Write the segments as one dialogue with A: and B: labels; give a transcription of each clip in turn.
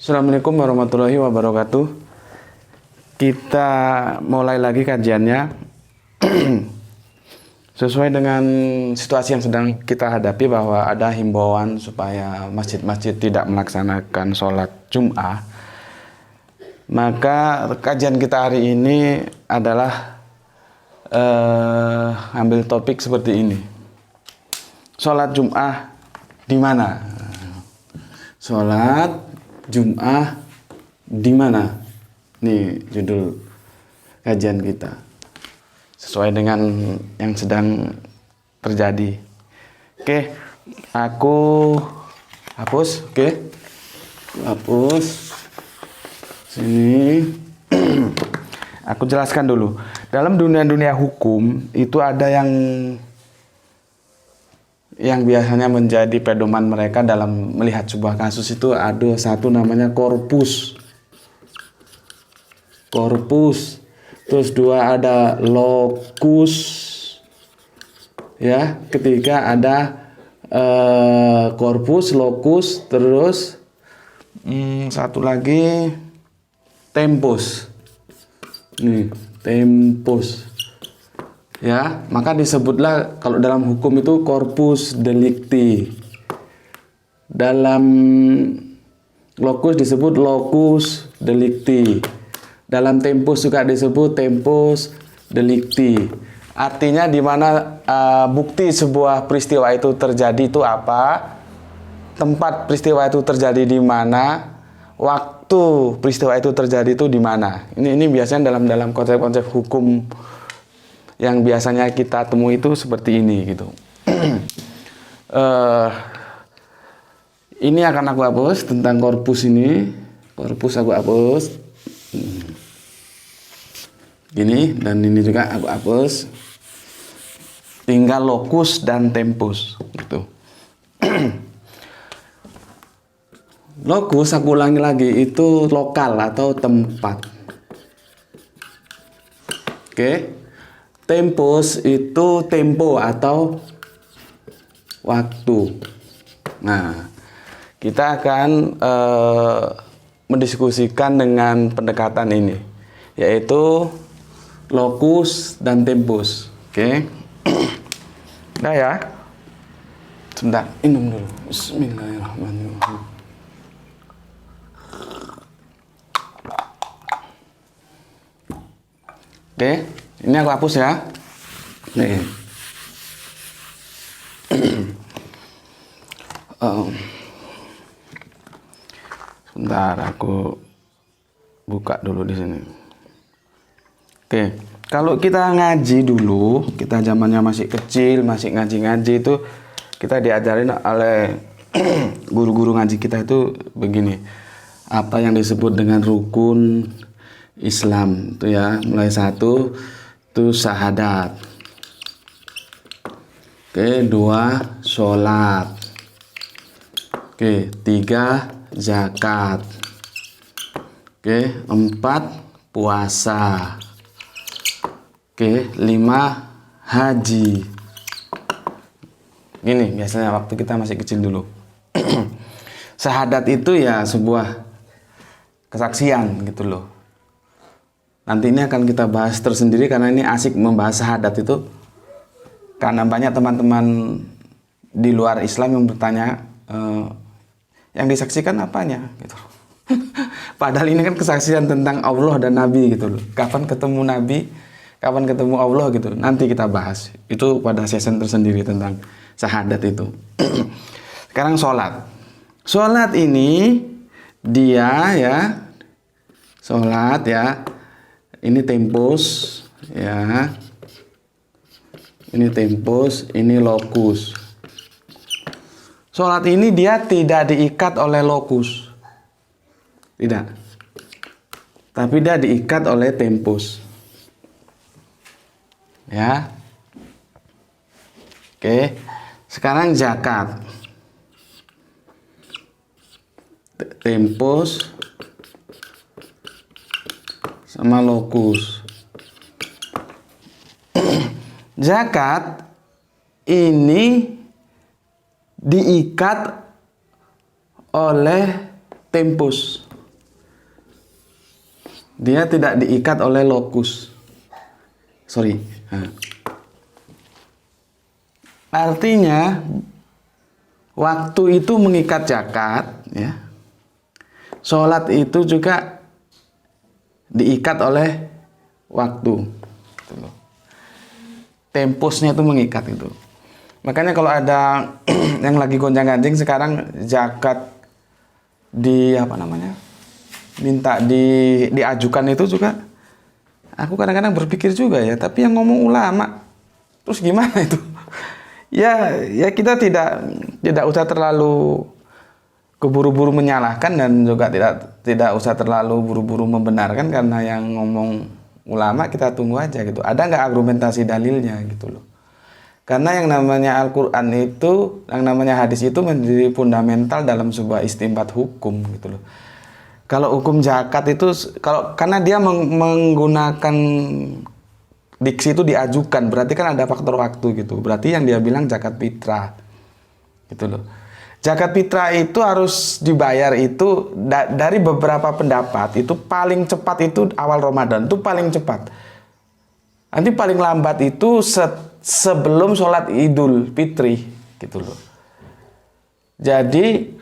A: Assalamualaikum warahmatullahi wabarakatuh. Kita mulai lagi kajiannya sesuai dengan situasi yang sedang kita hadapi, bahwa ada himbauan supaya masjid-masjid tidak melaksanakan sholat Jum'ah. Maka kajian kita hari ini adalah ambil topik seperti ini. Sholat Jum'ah di mana? Sholat Jum'ah di mana? Nih judul kajian kita. Sesuai dengan yang sedang terjadi. Oke, aku hapus. Oke, hapus. Sini. Aku jelaskan dulu. Dalam dunia hukum itu ada yang biasanya menjadi pedoman mereka dalam melihat sebuah kasus. Itu ada satu namanya korpus. Terus dua ada lokus. Ya, ketiga ada korpus, lokus, terus satu lagi tempus. Nih, tempus. Ya, maka disebutlah kalau dalam hukum itu corpus delicti. Dalam lokus disebut locus delicti. Dalam tempus juga disebut tempus delicti. Artinya di mana bukti sebuah peristiwa itu terjadi itu apa? Tempat peristiwa itu terjadi di mana? Waktu peristiwa itu terjadi itu di mana? Ini biasanya dalam konsep-konsep hukum yang biasanya kita temui itu seperti ini gitu. Ini akan aku hapus tentang korpus ini. Korpus aku hapus. Gini, dan ini juga aku hapus. Tinggal lokus dan tempus gitu. Lokus, aku ulangi lagi, itu lokal atau tempat. Oke. Tempus itu tempo atau waktu. Nah, kita akan mendiskusikan dengan pendekatan ini, yaitu lokus dan tempus. Oke. Nah ya. Sebentar, minum dulu. Bismillahirrahmanirrahim. Oke. Ini aku hapus ya. Nih. Sebentar, aku buka dulu di sini. Oke. Kalau kita ngaji dulu, kita zamannya masih kecil, masih ngaji-ngaji itu, kita diajarin oleh guru-guru ngaji kita itu begini. Apa yang disebut dengan rukun Islam itu ya, mulai satu itu syahadat. Oke, dua sholat. Oke, tiga zakat. Oke, empat puasa. Oke, lima haji. Gini biasanya waktu kita masih kecil dulu. Syahadat itu ya sebuah kesaksian gitu loh. Nanti ini akan kita bahas tersendiri karena ini asik membahas syahadat itu. Karena banyak teman-teman di luar Islam yang bertanya, yang disaksikan apanya gitu. Padahal ini kan kesaksian tentang Allah dan Nabi gitu loh. Kapan ketemu Nabi, kapan ketemu Allah gitu. Nanti kita bahas. Itu pada season tersendiri tentang syahadat itu. Sekarang sholat. Sholat ini dia ya, sholat ya. Ini tempus ya. Ini tempus, ini lokus. Sholat ini dia tidak diikat oleh lokus. Tidak. Tapi dia diikat oleh tempus. Ya. Oke. Sekarang zakat. Tempus sama lokus. Zakat ini diikat oleh tempus. Dia tidak diikat oleh lokus. Sorry. Nah. Artinya waktu itu mengikat zakat, ya. Sholat itu juga diikat oleh waktu. Gitu loh. Tempusnya itu mengikat itu. Makanya kalau ada yang lagi gonjang-ganjing sekarang zakat minta diajukan itu juga, aku kadang-kadang berpikir juga ya, tapi yang ngomong ulama, terus gimana itu? Ya kita tidak usah terlalu keburu-buru menyalahkan dan juga tidak usah terlalu buru-buru membenarkan, karena yang ngomong ulama kita tunggu aja gitu. Ada nggak argumentasi dalilnya gitu loh. Karena yang namanya Al-Quran itu, yang namanya hadis itu menjadi fundamental dalam sebuah istinbat hukum gitu loh. Kalau hukum zakat itu, karena dia menggunakan diksi itu diajukan, berarti kan ada faktor waktu gitu. Berarti yang dia bilang zakat fitrah gitu loh. Zakat fitrah itu harus dibayar itu dari beberapa pendapat, itu paling cepat itu awal Ramadan, itu paling cepat. Nanti paling lambat itu sebelum sholat Idul Fitri gitu loh. Jadi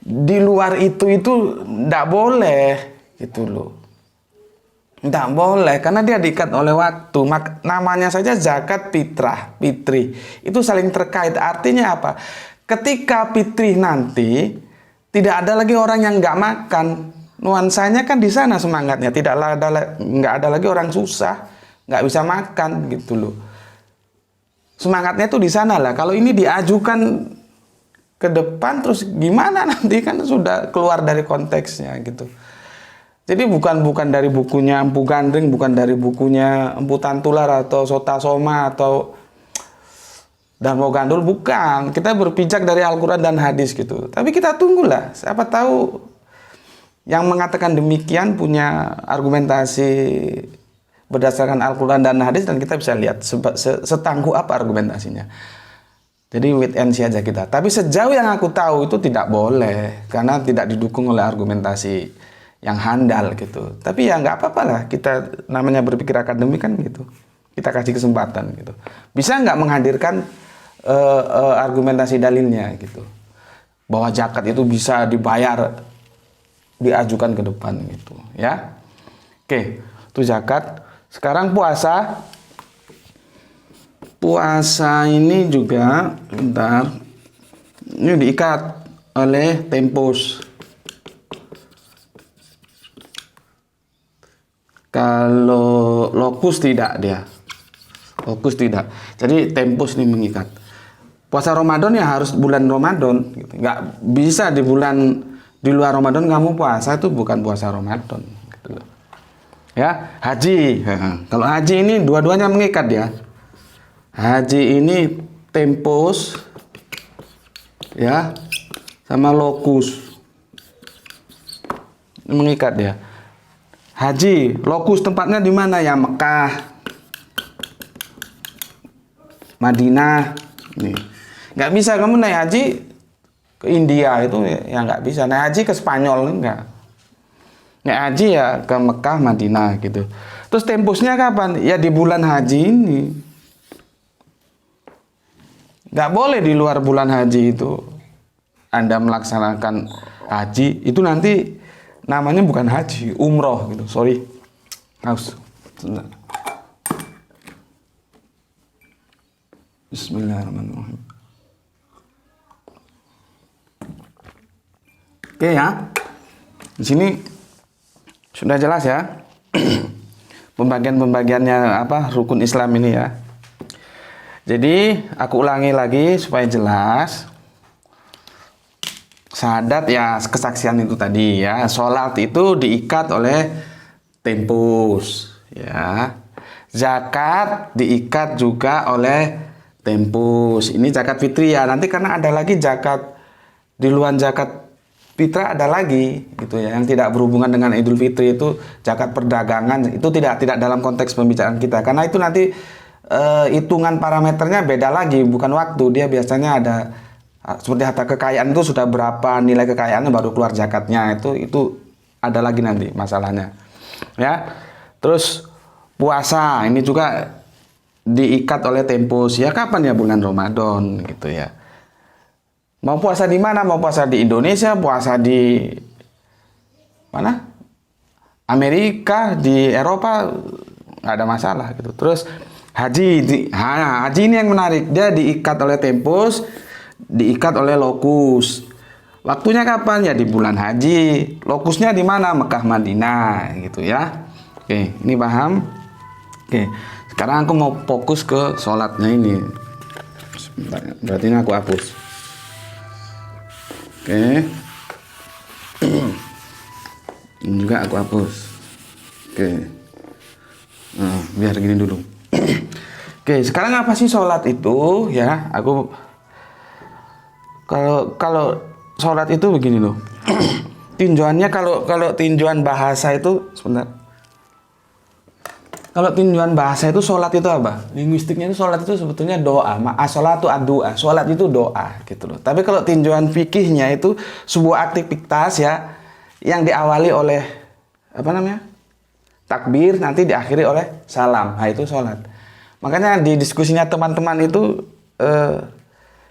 A: di luar itu tidak boleh gitu loh. Tidak boleh karena dia diikat oleh waktu. Namanya saja zakat fitrah, fitri. Itu saling terkait. Artinya apa? Ketika fitri nanti tidak ada lagi orang yang nggak makan. Nuansanya kan di sana semangatnya. Nggak ada lagi orang susah, nggak bisa makan gitu loh. Semangatnya tuh di sana lah. Kalau ini diajukan ke depan terus gimana nanti, kan sudah keluar dari konteksnya gitu. Jadi bukan dari bukunya Empu Gandring, bukan dari bukunya Empu Tantular atau Sota Soma atau Darmo Gandul, bukan. Kita berpijak dari Al-Quran dan hadis gitu. Tapi kita tunggulah, siapa tahu yang mengatakan demikian punya argumentasi berdasarkan Al-Quran dan hadis, dan kita bisa lihat setangguh apa argumentasinya. Jadi wait and see aja kita. Tapi sejauh yang aku tahu itu tidak boleh, karena tidak didukung oleh argumentasi yang handal gitu. Tapi ya nggak apa-apa lah, kita namanya berpikir akademik kan gitu. Kita kasih kesempatan gitu. Bisa nggak menghadirkan argumentasi dalilnya gitu, bahwa zakat itu bisa dibayar, diajukan ke depan gitu ya. Oke, itu zakat. Sekarang puasa. Puasa ini juga, bentar, ini diikat oleh tempus. Kalau lokus tidak dia. Lokus tidak. Jadi tempus ini mengikat. Puasa Ramadan ya harus bulan Ramadan. Gitu. Nggak bisa di luar Ramadan kamu puasa, itu bukan puasa Ramadan. Gitu. Ya, haji. Kalau haji ini dua-duanya mengikat ya. Haji ini tempus ya sama lokus mengikat ya. Haji lokus tempatnya di mana ya? Mekah, Madinah. Nih, nggak bisa kamu naik haji ke India, itu ya nggak bisa. Naik haji ke Spanyol enggak. Naik haji ya ke Mekah, Madinah gitu. Terus tempusnya kapan? Ya di bulan haji ini. Nggak boleh di luar bulan haji itu Anda melaksanakan haji, itu nanti namanya bukan haji, umroh gitu. Sorry, haus. Bismillahirrahmanirrahim. Oke ya, di sini sudah jelas ya pembagiannya apa rukun Islam ini ya. Jadi aku ulangi lagi supaya jelas. Syahadat ya kesaksian itu tadi ya. Sholat itu diikat oleh tempus ya. Zakat diikat juga oleh tempus. Ini zakat fitri ya. Nanti karena ada lagi zakat di luar zakat fitrah, ada lagi gitu ya. Yang tidak berhubungan dengan Idul Fitri, itu zakat perdagangan, itu tidak dalam konteks pembicaraan kita. Karena itu nanti hitungan parameternya beda lagi, bukan waktu. Dia biasanya ada seperti harta kekayaan itu sudah berapa nilai kekayaannya baru keluar zakatnya, itu ada lagi nanti masalahnya. Ya. Terus puasa ini juga diikat oleh tempus. Ya kapan ya, bulan Ramadan gitu ya. Mau puasa di mana? Mau puasa di Indonesia, puasa di mana? Amerika, di Eropa, nggak ada masalah gitu. Terus haji ini yang menarik. Dia diikat oleh tempus, diikat oleh lokus. Waktunya kapan? Ya di bulan haji. Lokusnya di mana? Mekah, Madinah gitu ya. Oke, ini paham? Oke, sekarang aku mau fokus ke sholatnya ini. Sebentar, berarti ini aku hapus. Oke. Ini juga aku hapus. Oke. Nah, biar gini dulu. Oke, sekarang apa sih sholat itu? Ya, aku kalau sholat itu begini loh. Tinjauannya kalau tinjauan bahasa itu sebentar. Kalau tinjauan bahasa itu sholat itu apa? Linguistiknya itu sholat itu sebetulnya doa. As-sholatu ad-du'a. Sholat itu doa gitu loh. Tapi kalau tinjauan fikihnya itu sebuah aktivitas ya yang diawali oleh apa namanya? Takbir, nanti diakhiri oleh salam. Nah, itu sholat. Makanya di diskusinya teman-teman itu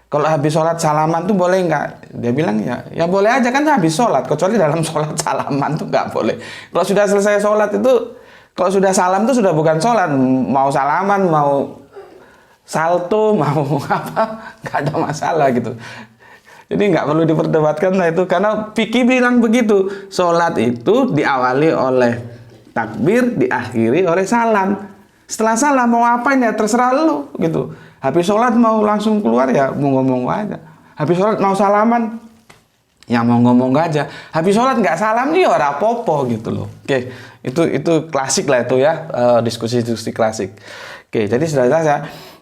A: kalau habis sholat salaman tuh boleh nggak? Dia bilang ya boleh aja kan habis sholat. Kecuali dalam sholat salaman tuh nggak boleh. Kalau sudah selesai sholat itu, kalau sudah salam tuh sudah bukan sholat. Mau salaman, mau salto, mau apa, nggak ada masalah gitu. Jadi nggak perlu diperdebatkan lah itu. Karena fikih bilang begitu. Sholat itu diawali oleh takbir, diakhiri oleh salam. Setelah salam mau apain ya terserah lu gitu. Habis sholat mau langsung keluar ya monggo-monggo aja. Habis sholat mau salaman ya monggo-monggo aja. Habis sholat nggak salam nih ora apa-apa gitu loh. Oke, itu klasik lah itu ya, diskusi-diskusi klasik. Oke, jadi sudah jelas ya.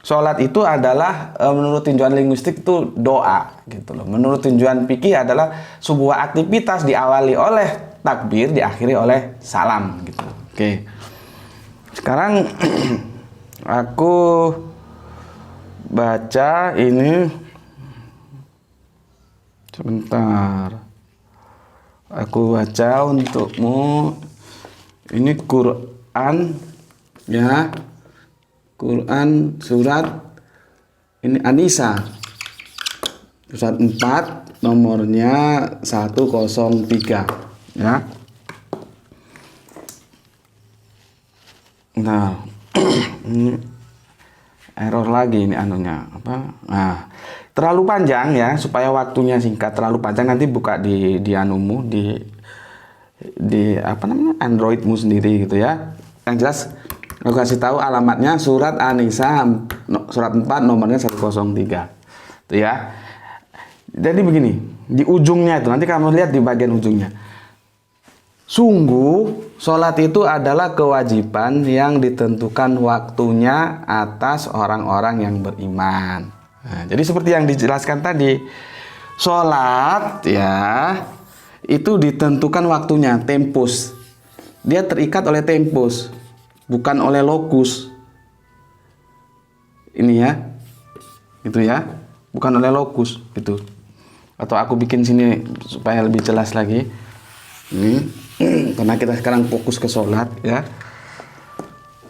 A: Sholat itu adalah menurut tinjauan linguistik itu doa gitu loh. Menurut tinjauan fikih adalah sebuah aktivitas diawali oleh takbir, diakhiri oleh salam gitu. Oke. Sekarang aku baca ini sebentar. Aku baca untukmu. Ini Quran ya. Quran surat ini An-Nisa. Surat 4 nomornya 103 ya. Nah, ini error lagi ini anunya apa? Nah, terlalu panjang ya supaya waktunya singkat. Terlalu panjang nanti buka di anumu di apa namanya Androidmu sendiri gitu ya. Yang jelas aku kasih tahu alamatnya surat An-Nisa surat 4 nomornya 103 itu ya. Jadi begini, di ujungnya itu nanti kamu lihat di bagian ujungnya. Sungguh sholat itu adalah kewajiban yang ditentukan waktunya atas orang-orang yang beriman. Nah, jadi seperti yang dijelaskan tadi, sholat ya itu ditentukan waktunya, tempus. Dia terikat oleh tempus, bukan oleh lokus. Ini ya, itu ya, bukan oleh lokus gitu. Atau aku bikin sini supaya lebih jelas lagi. Ini. Karena kita sekarang fokus ke sholat ya.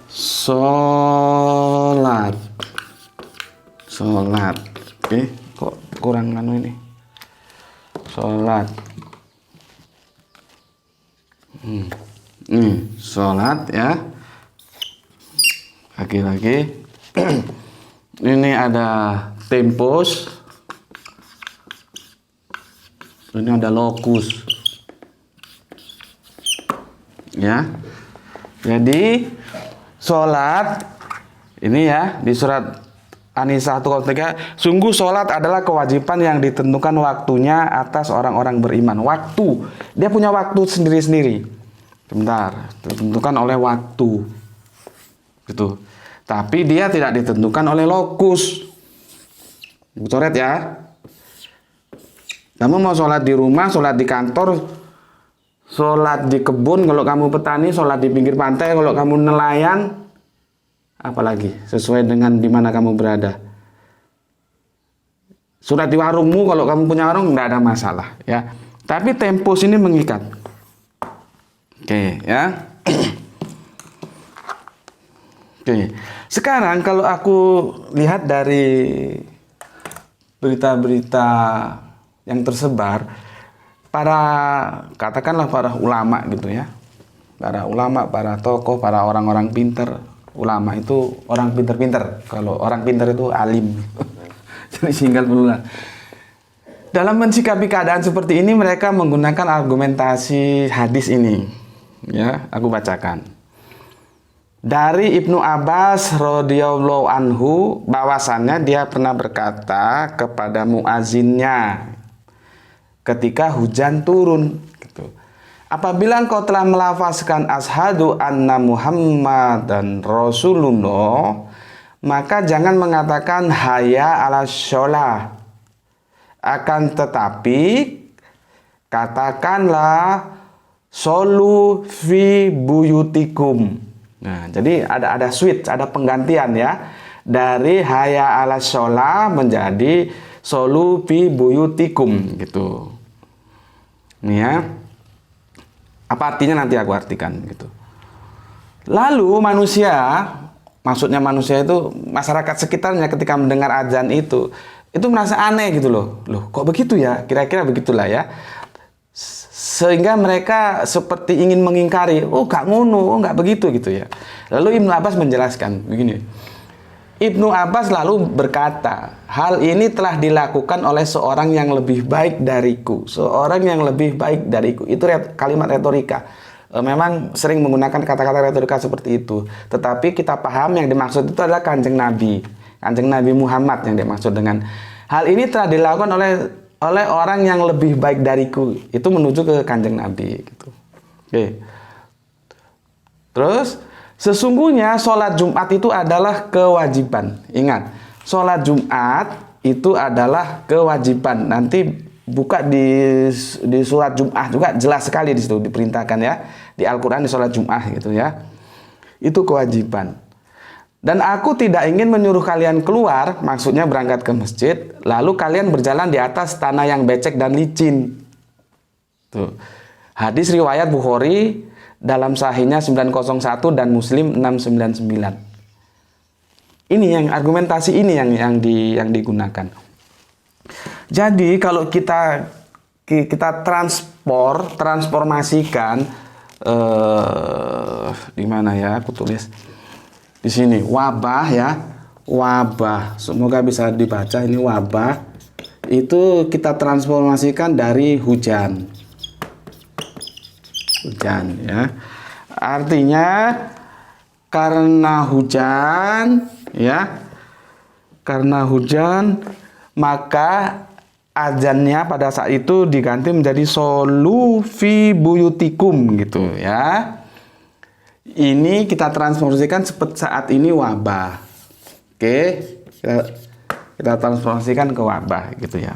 A: Sholat. Oke, kok kurang anu ini. Sholat. Sholat ya. Lagi-lagi. Ini ada tempus. Ini ada lokus. Ya, jadi sholat ini ya di surat An-Nisa 103, sungguh sholat adalah kewajiban yang ditentukan waktunya atas orang-orang beriman. Waktu, dia punya waktu sendiri-sendiri. Sebentar, ditentukan oleh waktu, gitu. Tapi dia tidak ditentukan oleh lokus. Coret ya. Kamu mau sholat di rumah, sholat di kantor, sholat di kebun kalau kamu petani, sholat di pinggir pantai kalau kamu nelayan, apalagi sesuai dengan di mana kamu berada. Sholat di warungmu kalau kamu punya warung nggak ada masalah ya. Tapi tempus ini mengikat. Oke ya. Oke. Sekarang kalau aku lihat dari berita-berita yang tersebar, katakanlah para ulama gitu ya. Para ulama, para tokoh, para orang-orang pinter. Ulama itu orang pinter-pinter. Kalau orang pinter itu alim. Jadi singkat berulang. Dalam mensikapi keadaan seperti ini, mereka menggunakan argumentasi hadis ini. Ya, aku bacakan. Dari Ibnu Abbas radhiyallahu anhu, bahwasannya dia pernah berkata kepada muazzinnya ketika hujan turun, gitu. Apabila engkau telah melafazkan asyhadu anna Muhammadan Rasulullah, maka jangan mengatakan hayya 'alas shalah. Akan tetapi katakanlah solu fi buyutikum. Nah, jadi ada switch, ada penggantian ya. Dari hayya 'alas shalah menjadi solu fi buyutikum gitu. Nih ya. Apa artinya nanti aku artikan gitu. Lalu maksudnya manusia itu masyarakat sekitarnya ketika mendengar azan itu merasa aneh gitu loh. Loh, kok begitu ya? Kira-kira begitulah ya. Sehingga mereka seperti ingin mengingkari, oh gak ngono, oh gak begitu gitu ya. Lalu Ibnu Abbas menjelaskan begini. Ibnu Abbas lalu berkata, hal ini telah dilakukan oleh seorang yang lebih baik dariku. Seorang yang lebih baik dariku. Itu kalimat retorika. Memang sering menggunakan kata-kata retorika seperti itu. Tetapi kita paham yang dimaksud itu adalah Kanjeng Nabi. Kanjeng Nabi Muhammad yang dimaksud dengan hal ini telah dilakukan oleh orang yang lebih baik dariku. Itu menuju ke Kanjeng Nabi gitu. Oke. Terus sesungguhnya sholat Jumat itu adalah kewajiban. Ingat, sholat Jumat itu adalah kewajiban. Nanti buka di surat Jumat juga jelas sekali di situ diperintahkan ya. Di Al-Qur'an di sholat Jumat gitu ya. Itu kewajiban. Dan aku tidak ingin menyuruh kalian keluar, maksudnya berangkat ke masjid, lalu kalian berjalan di atas tanah yang becek dan licin. Tuh. Hadis riwayat Bukhari dalam sahihnya 901 dan Muslim 699. Ini yang argumentasi ini yang digunakan. Jadi kalau kita transformasikan di mana ya? Aku tulis di sini wabah ya, wabah. Semoga bisa dibaca ini wabah. Itu kita transformasikan dari hujan. Hujan ya. Artinya karena hujan ya. Karena hujan maka azannya pada saat itu diganti menjadi solu fi buyutikum gitu ya. Ini kita transformasikan seperti saat ini wabah. Oke, kita transformasikan ke wabah gitu ya.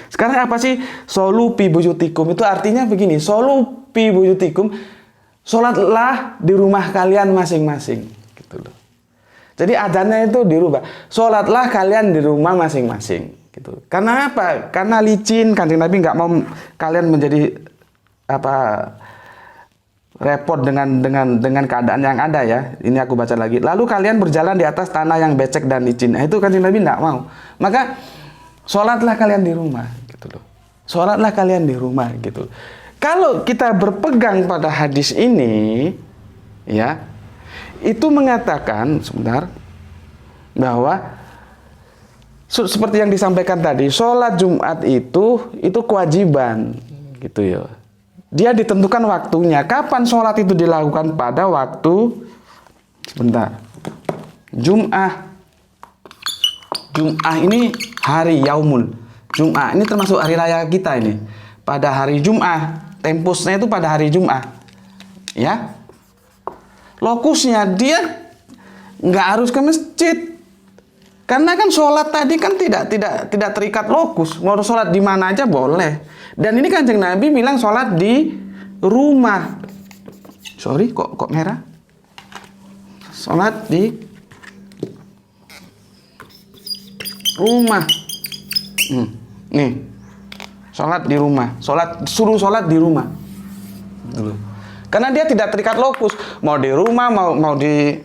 A: Sekarang apa sih solu fi buyutikum? Itu artinya begini, solu fi buyutikum, sholatlah di rumah kalian masing-masing gitu loh. Jadi adzannya itu dirubah. Sholatlah kalian di rumah masing-masing gitu. Karena apa? Karena licin, Kanjeng Nabi nggak mau kalian menjadi repot dengan keadaan yang ada ya. Ini aku baca lagi. Lalu kalian berjalan di atas tanah yang becek dan licin. Nah, itu Kanjeng Nabi enggak mau. Maka sholatlah kalian di rumah gitu loh. Sholatlah kalian di rumah gitu. Kalau kita berpegang pada hadis ini ya, itu mengatakan sebentar bahwa seperti yang disampaikan tadi, sholat Jumat itu kewajiban gitu ya. Dia ditentukan waktunya. Kapan sholat itu dilakukan? Pada waktu sebentar. Jum'ah ini hari Yaumul Jum'ah. Ini termasuk hari raya kita ini. Pada hari Jum'ah. Tempusnya itu pada hari Jum'ah. Ya. Lokusnya dia nggak harus ke masjid. Karena kan sholat tadi kan tidak terikat lokus. Mau sholat di mana aja boleh. Dan ini Kanjeng Nabi bilang sholat di rumah. Sorry, kok merah? Sholat di rumah. Nih, sholat di rumah. Suruh sholat di rumah. Karena dia tidak terikat lokus. Mau di rumah, mau di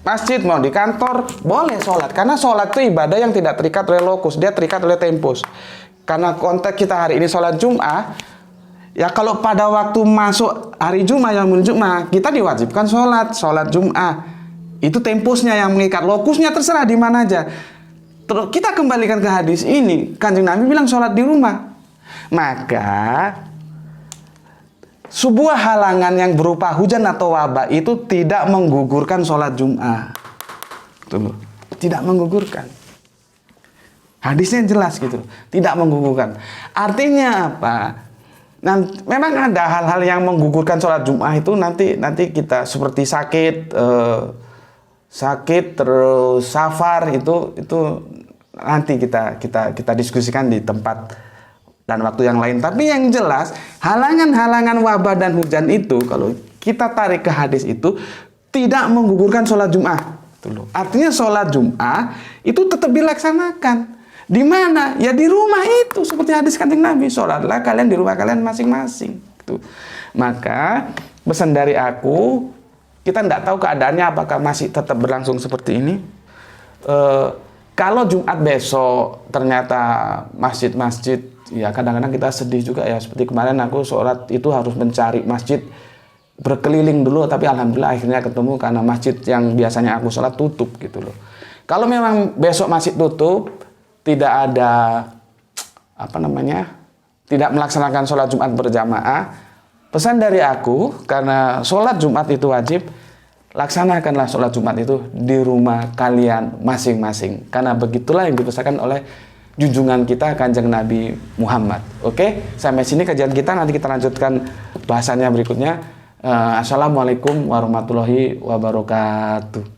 A: masjid, mau di kantor, boleh sholat. Karena sholat itu ibadah yang tidak terikat oleh lokus, dia terikat oleh tempus. Karena konteks kita hari ini sholat Jum'ah, ya kalau pada waktu masuk hari Jum'ah, yaumul Jum'ah, kita diwajibkan sholat Jum'ah. Itu tempusnya yang mengikat, lokusnya terserah di mana aja. Terus kita kembalikan ke hadis ini, Kanjeng Nabi bilang sholat di rumah. Maka sebuah halangan yang berupa hujan atau wabah itu tidak menggugurkan sholat Jum'ah. Tidak menggugurkan. Hadisnya jelas gitu, tidak menggugurkan. Artinya apa? Memang ada hal-hal yang menggugurkan sholat Jum'ah itu nanti kita seperti sakit terus safar itu nanti kita diskusikan di tempat dan waktu yang lain. Tapi yang jelas halangan-halangan wabah dan hujan itu kalau kita tarik ke hadis itu tidak menggugurkan sholat Jum'ah. Artinya sholat Jum'ah itu tetap dilaksanakan. Di mana? Ya di rumah itu, seperti hadis Kanjeng Nabi, sholatlah kalian di rumah kalian masing-masing. Maka pesan dari aku, kita tidak tahu keadaannya apakah masih tetap berlangsung seperti ini. Kalau Jumat besok ternyata masjid-masjid, ya kadang-kadang kita sedih juga ya. Seperti kemarin aku sholat itu harus mencari masjid, berkeliling dulu, tapi alhamdulillah akhirnya ketemu karena masjid yang biasanya aku sholat tutup gitu loh. Kalau memang besok masjid tutup, tidak ada tidak melaksanakan sholat Jumat berjamaah, pesan dari aku, karena sholat Jumat itu wajib, laksanakanlah sholat Jumat itu di rumah kalian masing-masing, karena begitulah yang dipesankan oleh junjungan kita Kanjeng Nabi Muhammad. Oke, sampai sini kajian kita, nanti kita lanjutkan bahasannya berikutnya. Assalamualaikum warahmatullahi wabarakatuh.